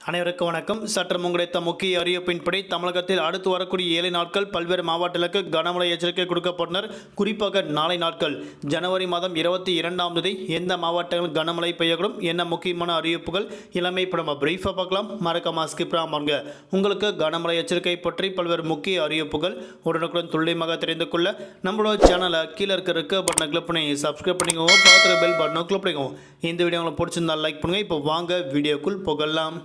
அனைவருக்கும் வணக்கம். சற்று முன்கிடைத்த முக்கிய அறிவிப்பின்படி தமிழகத்தில் அடுத்து வரக்கூடிய 7 நாட்கள் பல்வேறு மாவட்டங்களுக்கு கனமழை எச்சரிக்கை கொடுக்கப்பட்டனர். குறிப்பாக நாளை நாட்கள் ஜனவரி மாதம் 22ஆம் தேதி எந்த மாவட்டங்கள் கனமழை பெய்யக்கூடும், என்ன முக்கியமான அறிவிப்புகள் இளமை படம் பிரீஃபாக பார்க்கலாம். மறக்காம ஸ்கிப் பண்ணாம உங்களுக்கு கனமழை எச்சரிக்கை பற்றி பல்வேறு முக்கிய அறிவிப்புகள் உடனுக்குடன் துல்லியமாக தெரிந்து கொள்ள நம்மளோட சேனலை கீழே இருக்க பட்டனை கிளிக் பண்ணி சப்ஸ்கிரைப் பண்ணிக்கோங்க. பார்க்குற பெல் பட்டனை கிளிக் பண்ணிக்கோங்க. இந்த வீடியோ உங்களுக்கு பிடிச்சிருந்தால் லைக் பண்ணுங்கள். இப்போ வாங்க வீடியோக்குள் போகலாம்.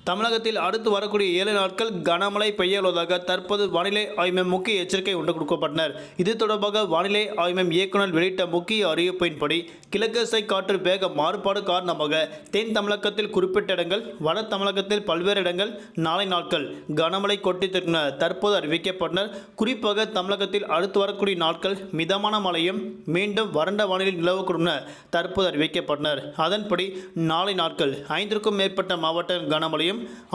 தமிழகத்தில் அடுத்து வரக்கூடிய 7 நாட்கள் கனமழை பெய்ய உள்ளதாக தற்போது வானிலை ஆய்வு மையம் முக்கிய எச்சரிக்கை ஒன்று கொடுக்கப்பட்டனர். இது தொடர்பாக வானிலை ஆய்வு மையம் இயக்குநர் வெளியிட்ட முக்கிய அறிவிப்பின்படி கிழக்கு காற்று வேக மாறுபாடு காரணமாக தென் தமிழகத்தில் குறிப்பிட்ட இடங்கள், வட தமிழகத்தில் பல்வேறு இடங்கள் நாளை நாட்கள் கனமழை கொட்டித்திருக்கின்றன தற்போது அறிவிக்கப்பட்டனர். குறிப்பாக தமிழகத்தில் அடுத்து வரக்கூடிய நாட்கள் மிதமான மழையும் மீண்டும் வறண்ட வானிலை நிலவக்கூடும் என தற்போது அறிவிக்கப்பட்டனர். அதன்படி நாளை நாட்கள் 5க்கும் மேற்பட்ட மாவட்டங்கள் கனமழையும்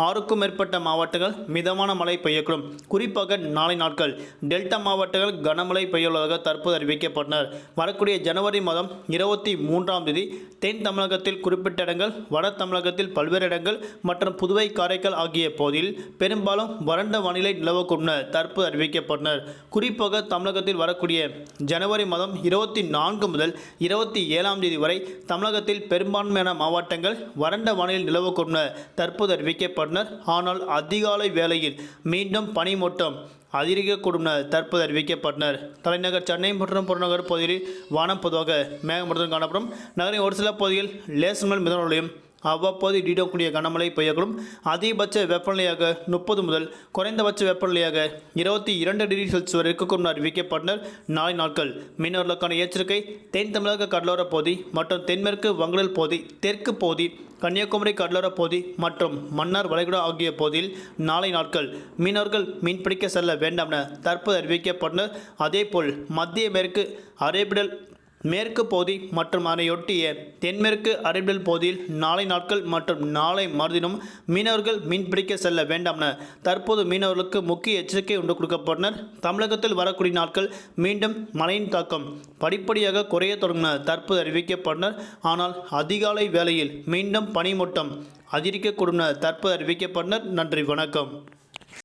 6க்கும் மேற்பட்ட மாவட்டங்கள் மிதமான மழை பெய்யக்கூடும். குறிப்பாக நாளை நாட்கள் டெல்டா மாவட்டங்கள் கனமழை பெய்யுள்ளதாக தற்போது அறிவிக்கப்பட்டனர். வரக்கூடிய ஜனவரி மாதம் 23ஆம் தேதி தென் தமிழகத்தில் குறிப்பிட்ட இடங்கள், வட தமிழகத்தில் பல்வேறு இடங்கள் மற்றும் புதுவை, காரைக்கால் ஆகிய பகுதியில் பெரும்பாலும் வறண்ட வானிலை நிலவக்கூடும் என தற்போது அறிவிக்கப்பட்டனர். குறிப்பாக தமிழகத்தில் வரக்கூடிய ஜனவரி மாதம் 24 முதல் 27ஆம் தேதி வரை தமிழகத்தில் பெரும்பான்மையான மாவட்டங்கள் வறண்ட வானிலை நிலவக்கூடும் என தற்போது அறிவிக்கப்பட்டனர். ஆனால் அதிகாலை வேளையில் மீண்டும் பனிமூட்டம் அதிகரிக்கக்கூடும் என தற்போது அறிவிக்கப்பட்டனர். தலைநகர் சென்னை மற்றும் புறநகர் பகுதியில் வானம் பொதுவாக மேகமூட்டத்துடன் காணப்படும். நகரின் ஒரு சில பகுதியில் லேசர் மிதமலையும் அவ்வப்போது இடிடக்கூடிய கனமழை பெய்யக்கூடும். அதிகபட்ச வெப்பநிலையாக 30 முதல் குறைந்தபட்ச வெப்பநிலையாக 22 டிகிரி செல்சியஸ் வரை இருக்கக்கூடும் அறிவிக்கப்பட்டனர். நாளை நாட்கள் மீனவர்களுக்கான எச்சரிக்கை தென் தமிழக கடலோர பகுதி மற்றும் தென்மேற்கு வங்கடல் பகுதி, தெற்கு பகுதி, கன்னியாகுமரி கடலோர பகுதி மற்றும் மன்னார் வளைகுடா ஆகிய பகுதியில் நாளை நாட்கள் மீனவர்கள் மீன்பிடிக்க செல்ல வேண்டாம் என தற்போது அறிவிக்கப்பட்டனர். அதேபோல் மத்திய மேற்கு அரேபிடல் மேற்கு பகுதி மற்றும் அதனையொட்டிய தென்மேற்கு அரேபியல் பகுதியில் நாளை நாட்கள் மற்றும் நாளை மறுதினம் மீனவர்கள் மீன்பிடிக்க செல்ல வேண்டாம் என தற்போது மீனவர்களுக்கு முக்கிய எச்சரிக்கை ஒன்று கொடுக்கப்பட்டனர். தமிழகத்தில் வரக்கூடிய நாட்கள் மீண்டும் மழையின் தாக்கம் படிப்படியாக குறைய தொடங்கின தற்போது அறிவிக்கப்பட்டனர். ஆனால் அதிகாலை வேளையில் மீண்டும் பனிமூட்டம் அதிகரிக்கக்கூடும் என தற்போது அறிவிக்கப்பட்டனர். நன்றி, வணக்கம்.